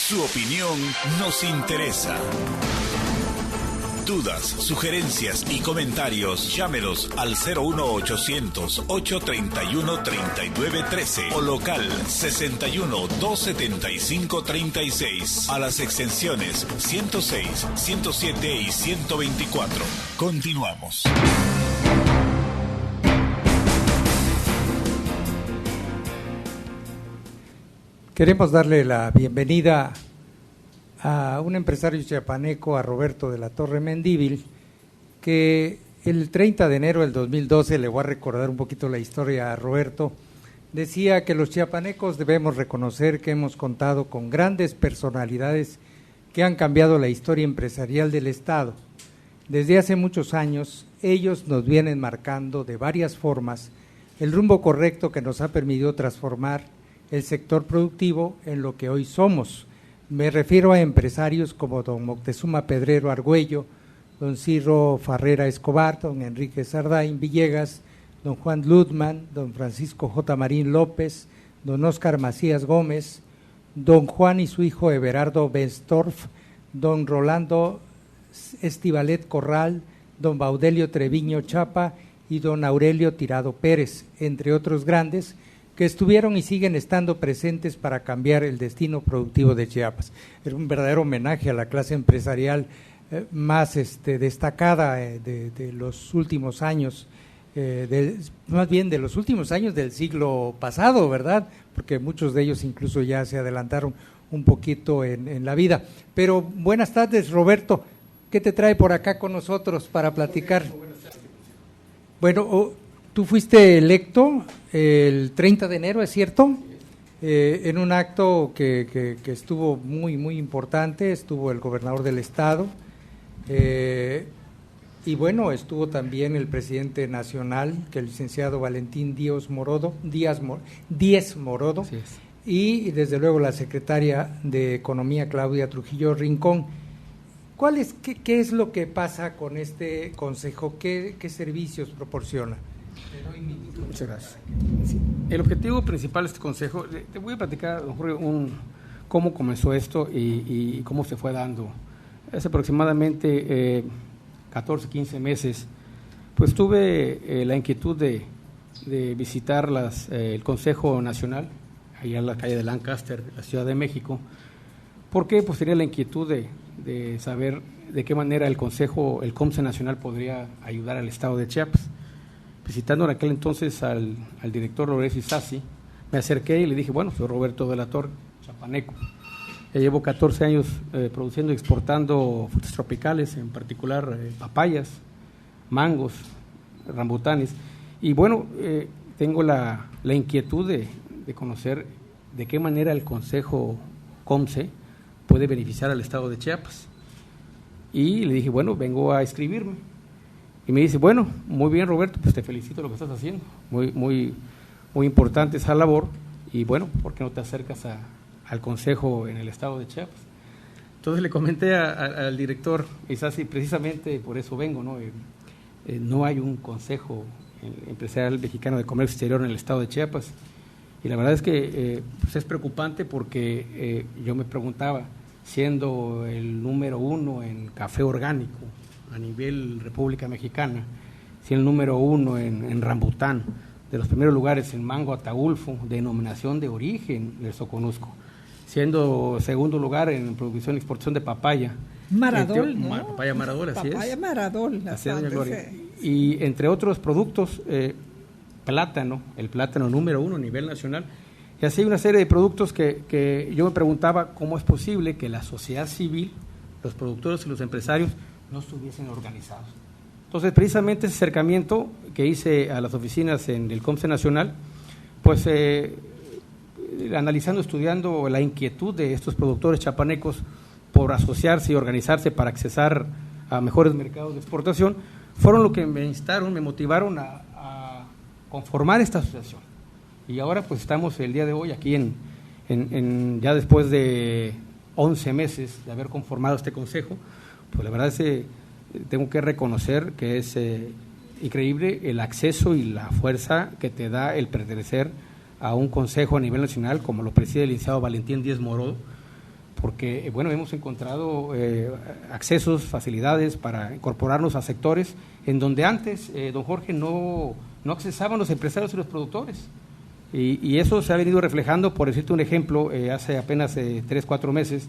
Su opinión nos interesa. Dudas, sugerencias y comentarios, llámenos al 01800-831-3913 o local 61-275-36 a las extensiones 106, 107 y 124. Continuamos. Queremos darle la bienvenida a un empresario chiapaneco, a Roberto de la Torre Mendívil, que el 30 de enero del 2012, le voy a recordar un poquito la historia a Roberto, decía que los chiapanecos debemos reconocer que hemos contado con grandes personalidades que han cambiado la historia empresarial del Estado. Desde hace muchos años, ellos nos vienen marcando de varias formas el rumbo correcto que nos ha permitido transformar el sector productivo en lo que hoy somos. Me refiero a empresarios como don Moctezuma Pedrero Argüello, don Ciro Farrera Escobar, don Enrique Sardain Villegas, don Juan Ludman, don Francisco J. Marín López, don Óscar Macías Gómez, don Juan y su hijo Everardo Benstorff, don Rolando Estivalet Corral, don Baudelio Treviño Chapa y don Aurelio Tirado Pérez, entre otros grandes, que estuvieron y siguen estando presentes para cambiar el destino productivo de Chiapas. Era un verdadero homenaje a la clase empresarial más destacada de los últimos años, más bien de los últimos años del siglo pasado, ¿verdad? Porque muchos de ellos incluso ya se adelantaron un poquito en la vida. Pero buenas tardes, Roberto. ¿Qué te trae por acá con nosotros para platicar? Bueno, tú fuiste electo el 30 de enero, ¿es cierto? En un acto que estuvo muy importante, estuvo el gobernador del estado, y bueno, estuvo también el presidente nacional, que el licenciado Valentín Díaz Morodo, y desde luego la secretaria de Economía, Claudia Trujillo Rincón. ¿Qué es lo que pasa con este consejo? ¿Qué servicios proporciona? Muchas gracias. Sí. El objetivo principal de este consejo, te voy a platicar cómo comenzó esto y cómo se fue dando. Hace aproximadamente 14, 15 meses, pues tuve la inquietud de visitar el Consejo Nacional, allá en la calle de Lancaster, la Ciudad de México, porque pues tenía la inquietud de saber de qué manera el Consejo, el COMCE Nacional podría ayudar al Estado de Chiapas. Visitando en aquel entonces al director Lorenzo Isasi, me acerqué y le dije, bueno, soy Roberto de la Torre, chapaneco. Ya llevo 14 años produciendo y exportando frutas tropicales, en particular papayas, mangos, rambutanes. Y bueno, tengo la inquietud de conocer de qué manera el Consejo COMCE puede beneficiar al Estado de Chiapas. Y le dije, bueno, vengo a inscribirme. Y me dice, bueno, muy bien, Roberto, pues te felicito lo que estás haciendo, muy importante esa labor, y bueno, ¿por qué no te acercas al consejo en el estado de Chiapas? Entonces le comenté al director Isasi, precisamente por eso vengo, ¿no? No hay un consejo empresarial mexicano de comercio exterior en el estado de Chiapas, y la verdad es que pues es preocupante porque yo me preguntaba, siendo el número 1 en café orgánico a nivel República Mexicana, siendo el número 1 en rambután, de los primeros lugares en mango ataulfo, denominación de origen del Soconusco, siendo segundo lugar en producción y exportación de papaya. Maradol, ¿no? Papaya Maradol, así papaya es. Maradol, Así es, doña Gloria. Y entre otros productos, plátano, el plátano número 1 a nivel nacional, y así hay una serie de productos que yo me preguntaba cómo es posible que la sociedad civil, los productores y los empresarios no estuviesen organizados. Entonces, precisamente ese acercamiento que hice a las oficinas en el COMCE Nacional, pues analizando, estudiando la inquietud de estos productores chapanecos por asociarse y organizarse para accesar a mejores mercados de exportación, fueron lo que me instaron, me motivaron a conformar esta asociación. Y ahora pues estamos el día de hoy aquí ya después de 11 meses de haber conformado este consejo, pues la verdad es que tengo que reconocer que es increíble el acceso y la fuerza que te da el pertenecer a un consejo a nivel nacional, como lo preside el licenciado Valentín Díaz Morodo, porque bueno, hemos encontrado accesos, facilidades para incorporarnos a sectores en donde antes, don Jorge, no accesaban los empresarios y los productores. Y eso se ha venido reflejando, por decirte un ejemplo, hace apenas 3-4 meses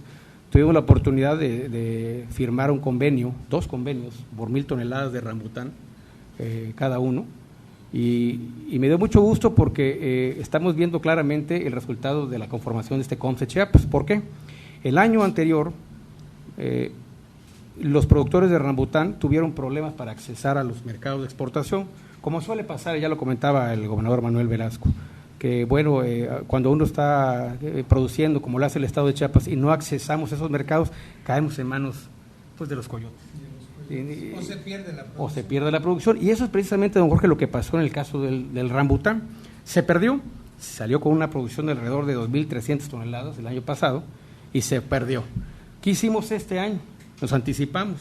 tuvimos la oportunidad de firmar un convenio, 2 convenios, por 1,000 toneladas de rambután cada uno, y me dio mucho gusto porque estamos viendo claramente el resultado de la conformación de este COMCE Chiapas. ¿Por qué? El año anterior, los productores de rambután tuvieron problemas para accesar a los mercados de exportación, como suele pasar, ya lo comentaba el gobernador Manuel Velasco, que bueno, cuando uno está produciendo, como lo hace el Estado de Chiapas, y no accesamos a esos mercados, caemos en manos pues de los coyotes. O se pierde la producción. O se pierde la producción, y eso es precisamente, don Jorge, lo que pasó en el caso del rambután. Se perdió, salió con una producción de alrededor de 2,300 toneladas el año pasado, y se perdió. ¿Qué hicimos este año? Nos anticipamos.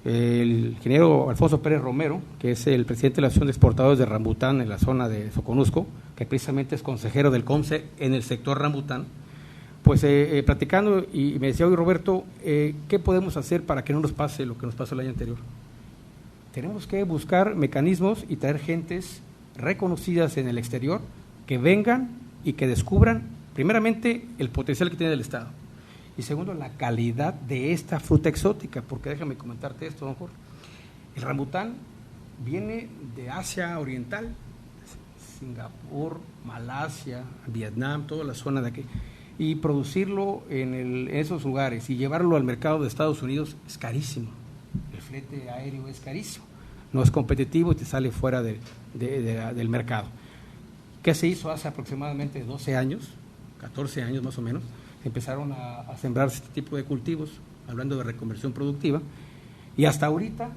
El ingeniero Alfonso Pérez Romero, que es el presidente de la Asociación de Exportadores de Rambután en la zona de Soconusco, que precisamente es consejero del COMCE en el sector rambután, pues platicando, y me decía, oye Roberto, ¿qué podemos hacer para que no nos pase lo que nos pasó el año anterior? Tenemos que buscar mecanismos y traer gentes reconocidas en el exterior que vengan y que descubran, primeramente, el potencial que tiene el Estado, y segundo, la calidad de esta fruta exótica, porque déjame comentarte esto, don Jorge. El rambután viene de Asia Oriental, Singapur, Malasia, Vietnam, toda la zona de aquí, y producirlo en esos lugares y llevarlo al mercado de Estados Unidos es carísimo. El flete aéreo es carísimo, no es competitivo y te sale fuera del mercado. ¿Qué se hizo hace aproximadamente 12 años, 14 años más o menos? Empezaron a sembrarse este tipo de cultivos, hablando de reconversión productiva, y hasta ahorita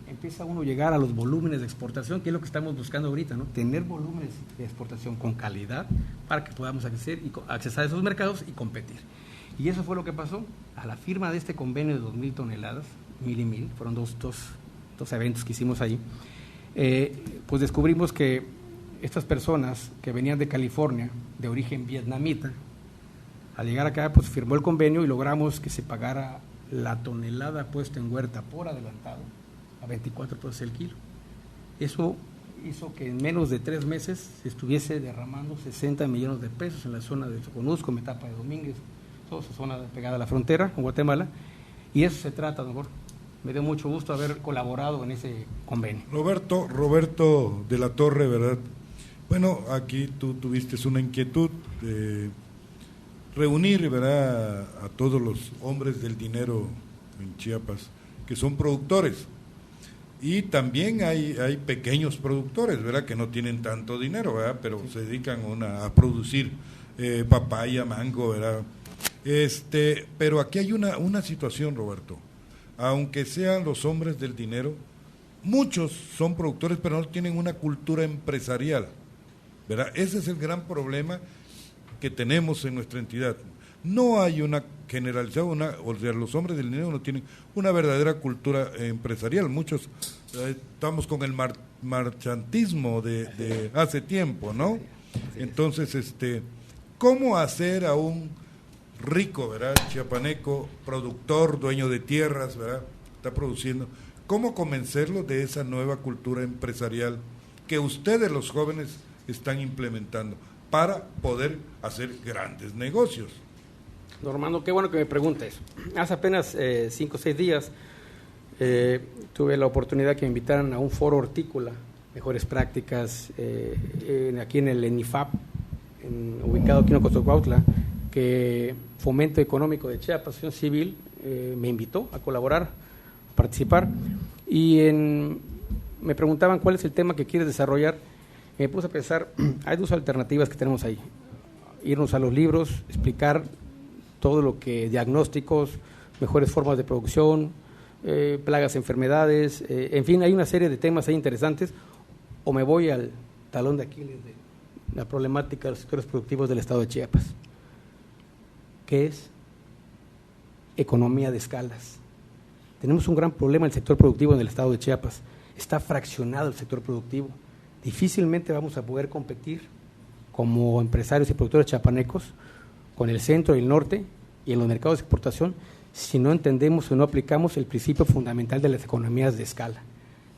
empieza uno a llegar a los volúmenes de exportación, que es lo que estamos buscando ahorita, ¿no? Tener volúmenes de exportación con calidad para que podamos accesar a esos mercados y competir. Y eso fue lo que pasó a la firma de este convenio de 2,000 toneladas, 1,000 y 1,000, fueron dos eventos que hicimos allí. Pues descubrimos que estas personas que venían de California, de origen vietnamita, al llegar acá, pues firmó el convenio y logramos que se pagara la tonelada puesta en huerta por adelantado a 24 pesos el kilo. Eso hizo que en menos de 3 meses se estuviese derramando 60 millones de pesos en la zona de Soconusco, Metapa de Domínguez, toda esa zona pegada a la frontera con Guatemala, y eso se trata, don Jorge. Me dio mucho gusto haber colaborado en ese convenio. Roberto de la Torre, ¿verdad? Bueno, aquí tú tuviste una inquietud de reunir, ¿verdad?, a todos los hombres del dinero en Chiapas que son productores, y también hay pequeños productores, ¿verdad?, que no tienen tanto dinero, ¿verdad?, pero se dedican a producir papaya, mango, ¿verdad? Pero aquí hay una situación, Roberto, aunque sean los hombres del dinero, muchos son productores pero no tienen una cultura empresarial, ¿verdad? Ese es el gran problema que tenemos en nuestra entidad. No hay una generalizada, o sea, los hombres del dinero no tienen una verdadera cultura empresarial. Muchos estamos con el marchantismo de hace tiempo, ¿no? Entonces, ¿cómo hacer a un rico, ¿verdad?, chiapaneco, productor, dueño de tierras, ¿verdad?, está produciendo, cómo convencerlo de esa nueva cultura empresarial que ustedes, los jóvenes, están implementando para poder hacer grandes negocios? Normando, qué bueno que me preguntes. Hace apenas 5 o 6 días tuve la oportunidad que me invitaran a un foro hortícola, mejores prácticas, aquí en el ENIFAP, ubicado aquí en Ocosocuautla, que Fomento Económico de Chiapas, Asociación Civil, me invitó a colaborar, a participar, y me preguntaban cuál es el tema que quieres desarrollar. Me puse a pensar, hay 2 alternativas que tenemos ahí: irnos a los libros, explicar todo lo que diagnósticos, mejores formas de producción, plagas, enfermedades, en fin, hay una serie de temas ahí interesantes, o me voy al talón de Aquiles de la problemática de los sectores productivos del estado de Chiapas, que es economía de escalas. Tenemos un gran problema en el sector productivo en el estado de Chiapas, está fraccionado el sector productivo, difícilmente vamos a poder competir como empresarios y productores chiapanecos con el centro y el norte, y en los mercados de exportación si no entendemos o no aplicamos el principio fundamental de las economías de escala.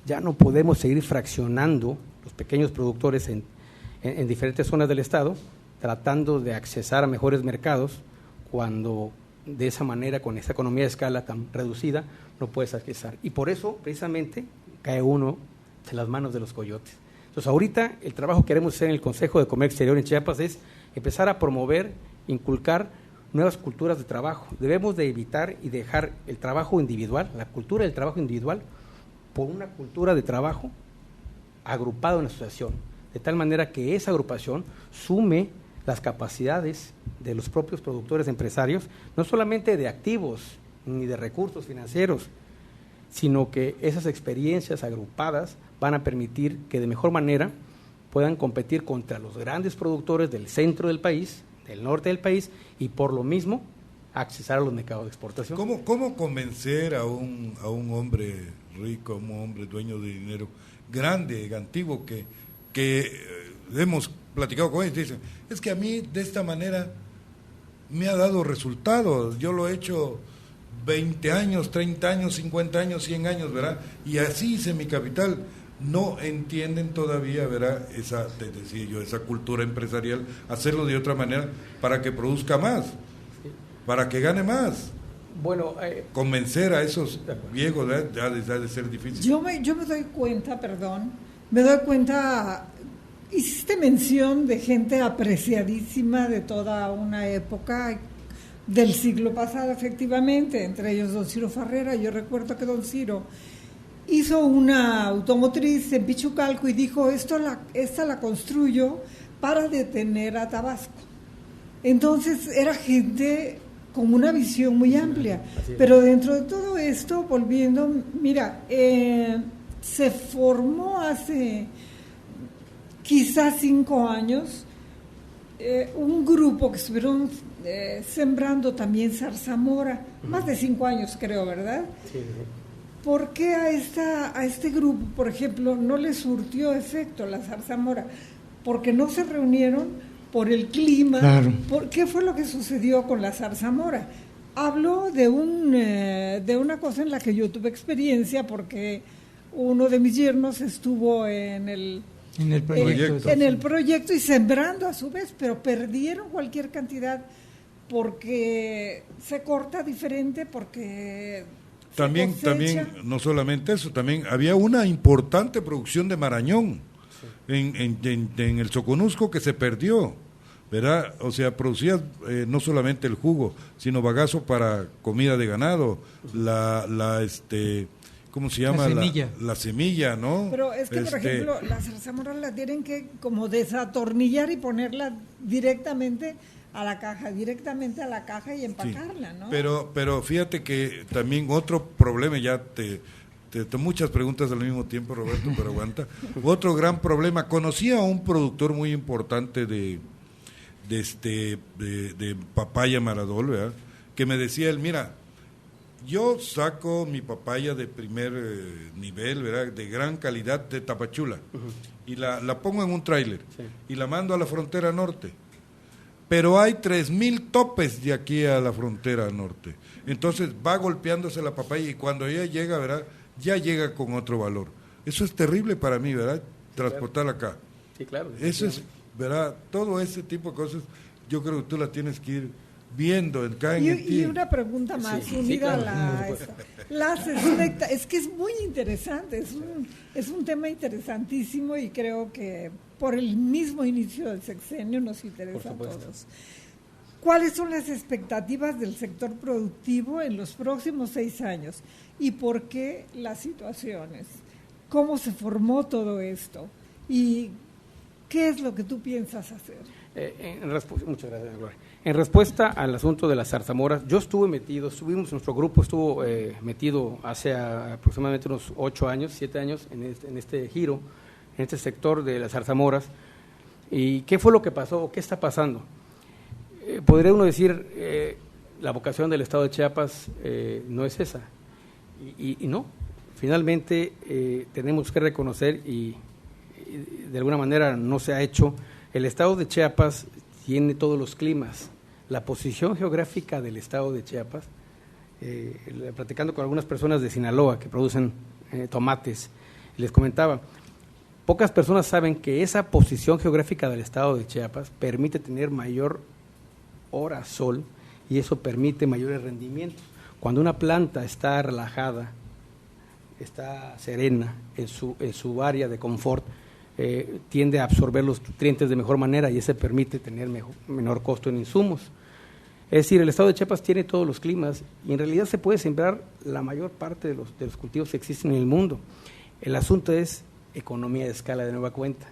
Ya no podemos seguir fraccionando los pequeños productores en diferentes zonas del Estado, tratando de accesar a mejores mercados, cuando de esa manera, con esa economía de escala tan reducida, no puedes accesar. Y por eso, precisamente, cae uno en las manos de los coyotes. Entonces, ahorita el trabajo que queremos hacer en el Consejo de Comercio Exterior en Chiapas es empezar a promover, inculcar nuevas culturas de trabajo. Debemos de evitar y dejar el trabajo individual, la cultura del trabajo individual, por una cultura de trabajo agrupado en la asociación, de tal manera que esa agrupación sume las capacidades de los propios productores empresarios, no solamente de activos ni de recursos financieros, sino que esas experiencias agrupadas van a permitir que de mejor manera puedan competir contra los grandes productores del centro del país, del norte del país, y por lo mismo accesar a los mercados de exportación. ¿Cómo convencer a un hombre rico, a un hombre dueño de dinero grande, antiguo, que hemos platicado con ellos, dicen, es que a mí de esta manera me ha dado resultados, yo lo he hecho 20 años, 30 años, 50 años, 100 años, ¿verdad? Y así hice mi capital. No entienden todavía, ¿verdad? Te decía yo, esa cultura empresarial, hacerlo de otra manera para que produzca más, para que gane más. Bueno, convencer a esos viejos, ¿verdad? Ya de ser difícil. Yo me doy cuenta, hiciste mención de gente apreciadísima de toda una época del siglo pasado, efectivamente, entre ellos don Ciro Farrera. Yo recuerdo que don Ciro hizo una automotriz en Pichucalco y dijo, esta la construyo para detener a Tabasco. Entonces era gente con una visión muy amplia, pero dentro de todo esto, volviendo, mira, se formó hace quizás 5 años un grupo que estuvieron sembrando también zarzamora, más de 5 años creo, ¿verdad? Sí. ¿Por qué a este grupo, por ejemplo, no le surtió efecto la zarzamora? Porque no se reunieron por el clima. Claro. ¿Qué fue lo que sucedió con la zarzamora? Hablo de una cosa en la que yo tuve experiencia, porque uno de mis yernos estuvo en el proyecto y sembrando a su vez, pero perdieron cualquier cantidad porque se corta diferente, porque también no solamente eso, también había una importante producción de marañón en el Soconusco que se perdió, ¿verdad? O sea, producía no solamente el jugo, sino bagazo para comida de ganado, ¿cómo se llama? La semilla, ¿no? Pero es que, por ejemplo, la zarzamora la tienen que como desatornillar y ponerla directamente a la caja y empacarla, sí, ¿no? Pero fíjate que también otro problema, ya te muchas preguntas al mismo tiempo, Roberto, pero aguanta. Otro gran problema, conocí a un productor muy importante de papaya Maradol, ¿verdad? Que me decía él, mira, yo saco mi papaya de primer nivel, ¿verdad? De gran calidad de Tapachula, y la pongo en un tráiler, sí, y la mando a la frontera norte. Pero hay 3,000 topes de aquí a la frontera norte. Entonces va golpeándose la papaya y cuando ella llega, ¿verdad? Ya llega con otro valor. Eso es terrible para mí, ¿verdad? Transportarla acá. Sí, claro. Eso es, ¿verdad? Todo ese tipo de cosas, yo creo que tú la tienes que ir viendo, y una pregunta más, sí, unida sí, claro, a es que es muy interesante, es un tema interesantísimo, y creo que por el mismo inicio del sexenio nos interesa a todos. ¿Cuáles son las expectativas del sector productivo en los próximos 6 años? ¿Y por qué las situaciones? ¿Cómo se formó todo esto? ¿Y qué es lo que tú piensas hacer? Muchas gracias, Gloria. En respuesta al asunto de las zarzamoras, nuestro grupo estuvo metido hace aproximadamente unos 8 años, 7 años en este giro, en este sector de las zarzamoras. ¿Y qué fue lo que pasó? ¿Qué está pasando? Podría uno decir, la vocación del Estado de Chiapas no es esa. Y no, finalmente tenemos que reconocer, y de alguna manera no se ha hecho. El Estado de Chiapas tiene todos los climas, la posición geográfica del estado de Chiapas, platicando con algunas personas de Sinaloa que producen tomates, les comentaba, pocas personas saben que esa posición geográfica del estado de Chiapas permite tener mayor hora sol y eso permite mayores rendimientos. Cuando una planta está relajada, está serena en su área de confort, tiende a absorber los nutrientes de mejor manera y eso permite tener menor costo en insumos. Es decir, el estado de Chiapas tiene todos los climas y en realidad se puede sembrar la mayor parte de los cultivos que existen en el mundo. El asunto es economía de escala de nueva cuenta.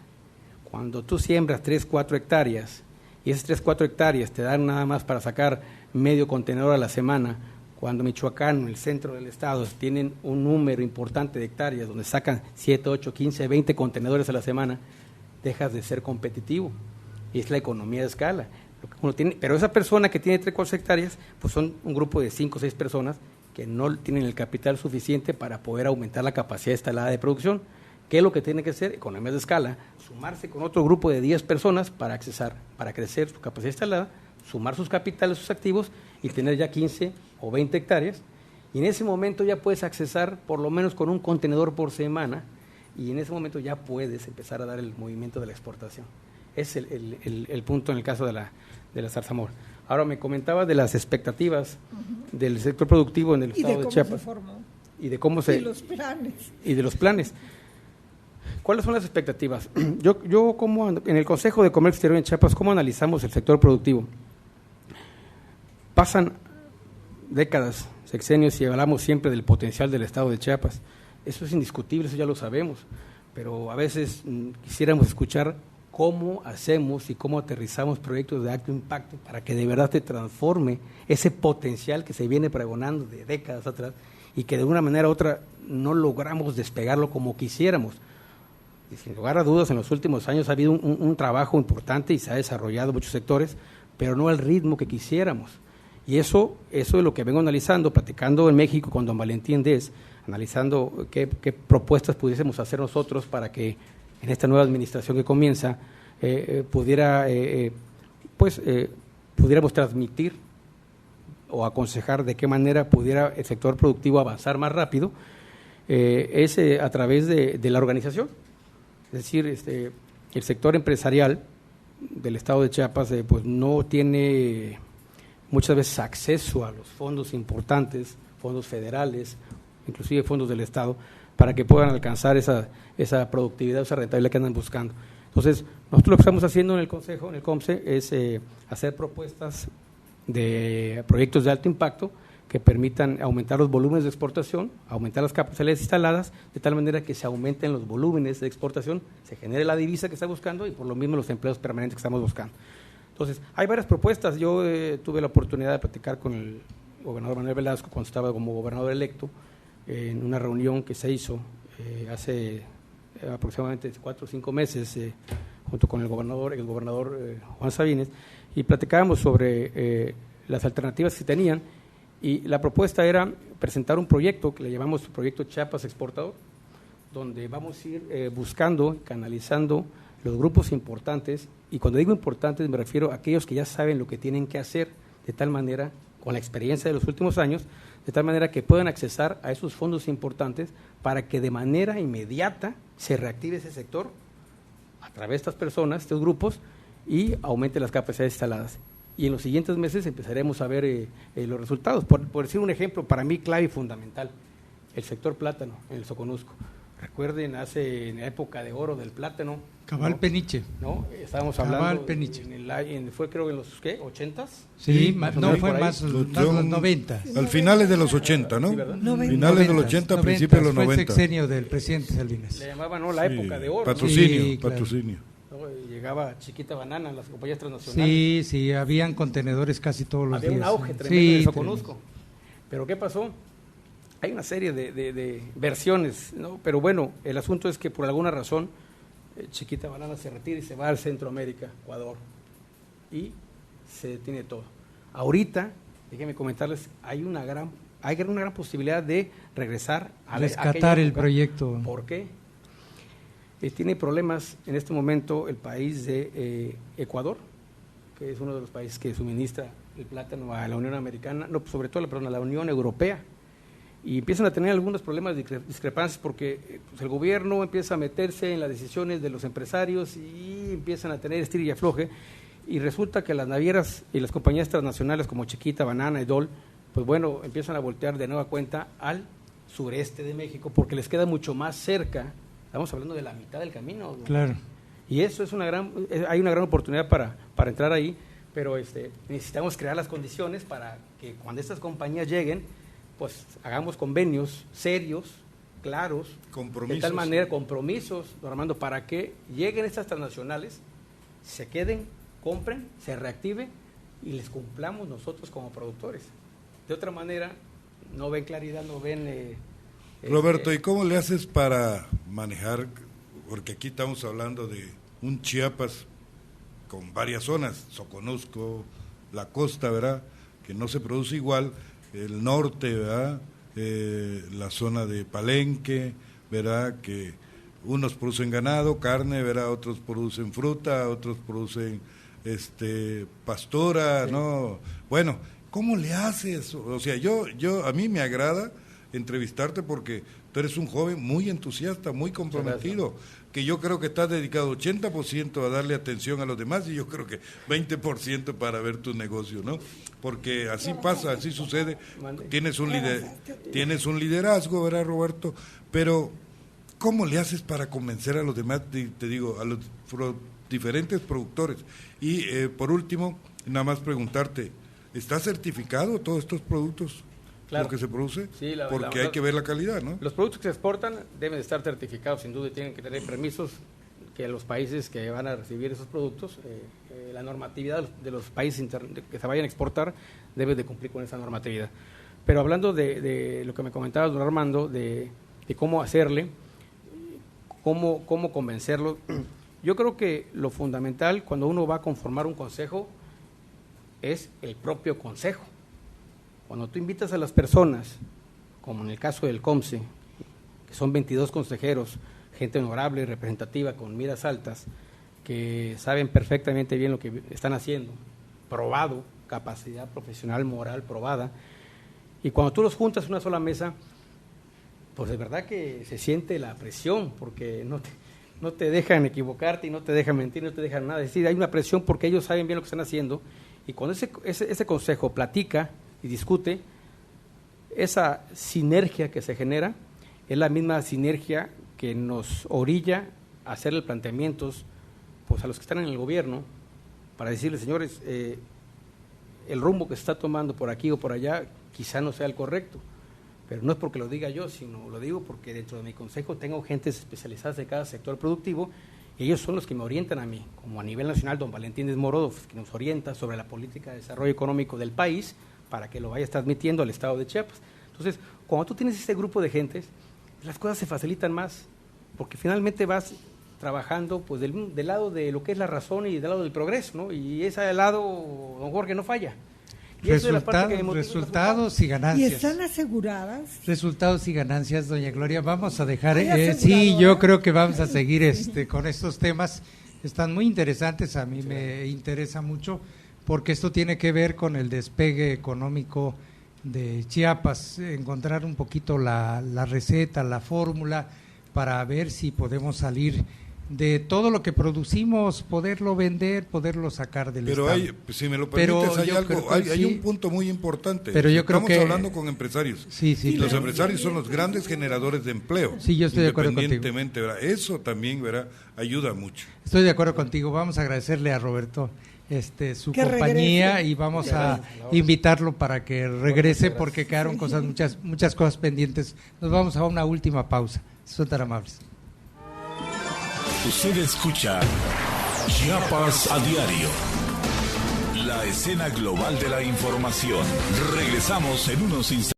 Cuando tú siembras 3-4 hectáreas y esas 3-4 hectáreas te dan nada más para sacar medio contenedor a la semana, cuando Michoacán, el centro del estado, tienen un número importante de hectáreas donde sacan 7, 8, 15, 20 contenedores a la semana, dejas de ser competitivo. Y es la economía de escala. Uno tiene, pero esa persona que tiene 3 o 4 hectáreas, pues son un grupo de 5 o 6 personas que no tienen el capital suficiente para poder aumentar la capacidad instalada de producción. ¿Qué es lo que tiene que hacer? Economías de escala, sumarse con otro grupo de 10 personas para crecer su capacidad instalada, sumar sus capitales, sus activos y tener ya 15 o 20 hectáreas. Y en ese momento ya puedes accesar por lo menos con un contenedor por semana y en ese momento ya puedes empezar a dar el movimiento de la exportación. Es el punto en el caso de la zarzamora. Ahora me comentaba de las expectativas del sector productivo en el estado de Chiapas. Y de cómo se los planes. Y de los planes. ¿Cuáles son las expectativas? Yo como en el Consejo de Comercio Exterior en Chiapas, ¿cómo analizamos el sector productivo? Pasan décadas, sexenios y hablamos siempre del potencial del estado de Chiapas. Eso es indiscutible, eso ya lo sabemos, pero a veces quisiéramos escuchar cómo hacemos y cómo aterrizamos proyectos de alto impacto para que de verdad te transforme ese potencial que se viene pregonando de décadas atrás y que de una manera u otra no logramos despegarlo como quisiéramos. Y sin lugar a dudas, en los últimos años ha habido un trabajo importante y se ha desarrollado muchos sectores, pero no al ritmo que quisiéramos. Y eso es lo que vengo analizando, platicando en México con don Valentín Dez, analizando qué propuestas pudiésemos hacer nosotros para que en esta nueva administración que comienza pudiéramos transmitir o aconsejar de qué manera pudiera el sector productivo avanzar más rápido, es a través de la organización. Es decir, el sector empresarial del estado de Chiapas pues no tiene muchas veces acceso a los fondos importantes, fondos federales, inclusive fondos del estado, para que puedan alcanzar esa productividad, esa rentabilidad que andan buscando. Entonces, nosotros lo que estamos haciendo en el Consejo, en el COMCE, es hacer propuestas de proyectos de alto impacto que permitan aumentar los volúmenes de exportación, aumentar las capacidades instaladas, de tal manera que se aumenten los volúmenes de exportación, se genere la divisa que está buscando y por lo mismo los empleos permanentes que estamos buscando. Entonces, hay varias propuestas. Yo tuve la oportunidad de platicar con el gobernador Manuel Velasco cuando estaba como gobernador electo, en una reunión que se hizo hace aproximadamente 4 o 5 meses junto con el gobernador Juan Sabines, y platicábamos sobre las alternativas que tenían, y la propuesta era presentar un proyecto que le llamamos Proyecto Chiapas Exportador, donde vamos a ir buscando, canalizando los grupos importantes, y cuando digo importantes me refiero a aquellos que ya saben lo que tienen que hacer, de tal manera, con la experiencia de los últimos años, de tal manera que puedan accesar a esos fondos importantes para que de manera inmediata se reactive ese sector a través de estas personas, estos grupos, y aumente las capacidades instaladas. Y en los siguientes meses empezaremos a ver los resultados. Por decir un ejemplo, para mí clave y fundamental, el sector plátano en el Soconusco. Recuerden, en la época de oro del plátano. Cabal, ¿no? Peniche. ¿No? Estábamos hablando. Cabal Peniche. Fue creo en los, ¿qué? ¿80s? Sí, no, fue más los 90. Al finales de los 80, ¿no? Sí, ¿verdad? Finales de los 80, principios de los 90. Fue el sexenio del presidente Salinas. Le llamaban, ¿no? La época de oro. Patrocinio, sí, claro. patrocinio. Llegaba Chiquita Banana en las compañías transnacionales. Sí, habían contenedores casi todos los días. Había un auge tremendo en el Soconusco. Pero ¿qué pasó? Hay una serie de versiones, ¿no? Pero bueno, el asunto es que por alguna razón Chiquita Banana se retira y se va al Centroamérica, Ecuador, y se detiene todo. Ahorita, déjenme comentarles, hay una gran posibilidad de regresar a rescatar el proyecto. ¿Por qué? Tiene problemas en este momento el país de Ecuador, que es uno de los países que suministra el plátano a la Unión Americana, no, sobre todo a la Unión Europea, y empiezan a tener algunos problemas de discrepancias porque pues, el gobierno empieza a meterse en las decisiones de los empresarios y empiezan a tener estira y afloje, y resulta que las navieras y las compañías transnacionales como Chiquita, Banana, Edol, pues bueno, empiezan a voltear de nueva cuenta al sureste de México porque les queda mucho más cerca, estamos hablando de la mitad del camino, ¿no? Claro. Y eso es hay una gran oportunidad para entrar ahí, pero necesitamos crear las condiciones para que cuando estas compañías lleguen, pues hagamos convenios serios, claros, compromisos. De tal manera, compromisos, don Armando, para que lleguen estas transnacionales, se queden, compren, se reactive y les cumplamos nosotros como productores. De otra manera, no ven claridad, no ven... Roberto, ¿y cómo le haces para manejar? Porque aquí estamos hablando de un Chiapas con varias zonas, Soconusco, la costa, ¿verdad? Que no se produce igual, el norte, ¿verdad? La zona de Palenque, ¿verdad? Que unos producen ganado, carne, ¿verdad? Otros producen fruta, otros producen pastora, sí. ¿No? Bueno, ¿cómo le haces? O sea, a mí me agrada entrevistarte porque tú eres un joven muy entusiasta, muy comprometido, que yo creo que estás dedicado 80% a darle atención a los demás y yo creo que 20% para ver tu negocio, ¿no? Porque así pasa, así sucede. Tienes un liderazgo, ¿verdad, Roberto? Pero ¿cómo le haces para convencer a los demás, te digo, a los diferentes productores? Y por último, nada más preguntarte, ¿está certificado todos estos productos? Claro. ¿Lo que se produce? Sí, porque hay que ver la calidad, ¿no? Los productos que se exportan deben estar certificados, sin duda, y tienen que tener permisos que los países que van a recibir esos productos, la normatividad de los países que se vayan a exportar debe de cumplir con esa normatividad. Pero hablando de lo que me comentaba don Armando, de cómo hacerle, cómo convencerlo, yo creo que lo fundamental cuando uno va a conformar un consejo es el propio consejo. Cuando tú invitas a las personas, como en el caso del COMCE, que son 22 consejeros, gente honorable y representativa con miras altas, que saben perfectamente bien lo que están haciendo, probado, capacidad profesional, moral, probada, y cuando tú los juntas en una sola mesa, pues de verdad que se siente la presión, porque no te dejan equivocarte y no te dejan mentir, no te dejan nada. Es decir, hay una presión porque ellos saben bien lo que están haciendo, y cuando ese consejo platica y discute, esa sinergia que se genera es la misma sinergia que nos orilla a hacerle planteamientos pues a los que están en el gobierno para decirles, señores, el rumbo que se está tomando por aquí o por allá quizá no sea el correcto, pero no es porque lo diga yo, sino lo digo porque dentro de mi consejo tengo gentes especializadas de cada sector productivo y ellos son los que me orientan a mí, como a nivel nacional don Valentín Desmorodo, que nos orienta sobre la política de desarrollo económico del país para que lo vayas transmitiendo al estado de Chiapas. Entonces, cuando tú tienes este grupo de gentes, las cosas se facilitan más, porque finalmente vas trabajando pues del lado de lo que es la razón y del lado del progreso, ¿no? Y ese lado, don Jorge, no falla. Y resultados y ganancias. ¿Y están aseguradas? Resultados y ganancias, doña Gloria. Vamos a dejar, sí, yo creo que vamos a seguir con estos temas. Están muy interesantes, a mí me interesa mucho, porque esto tiene que ver con el despegue económico de Chiapas, encontrar un poquito la receta, la fórmula, para ver si podemos salir de todo lo que producimos, poderlo vender, poderlo sacar del estado. Pero si me lo permites, hay un punto muy importante. Pero yo creo que estamos hablando con empresarios. Sí, los empresarios son los grandes generadores de empleo. Sí, yo estoy de acuerdo contigo. ¿Verdad? Eso también, ¿verdad?, ayuda mucho. Estoy de acuerdo contigo. Vamos a agradecerle a Roberto su compañía y vamos a invitarlo para que regrese porque quedaron muchas cosas pendientes. Nos vamos a una última pausa. Son tan amables. Usted escucha Chiapas a diario. La escena global de la información. Regresamos en unos instantes.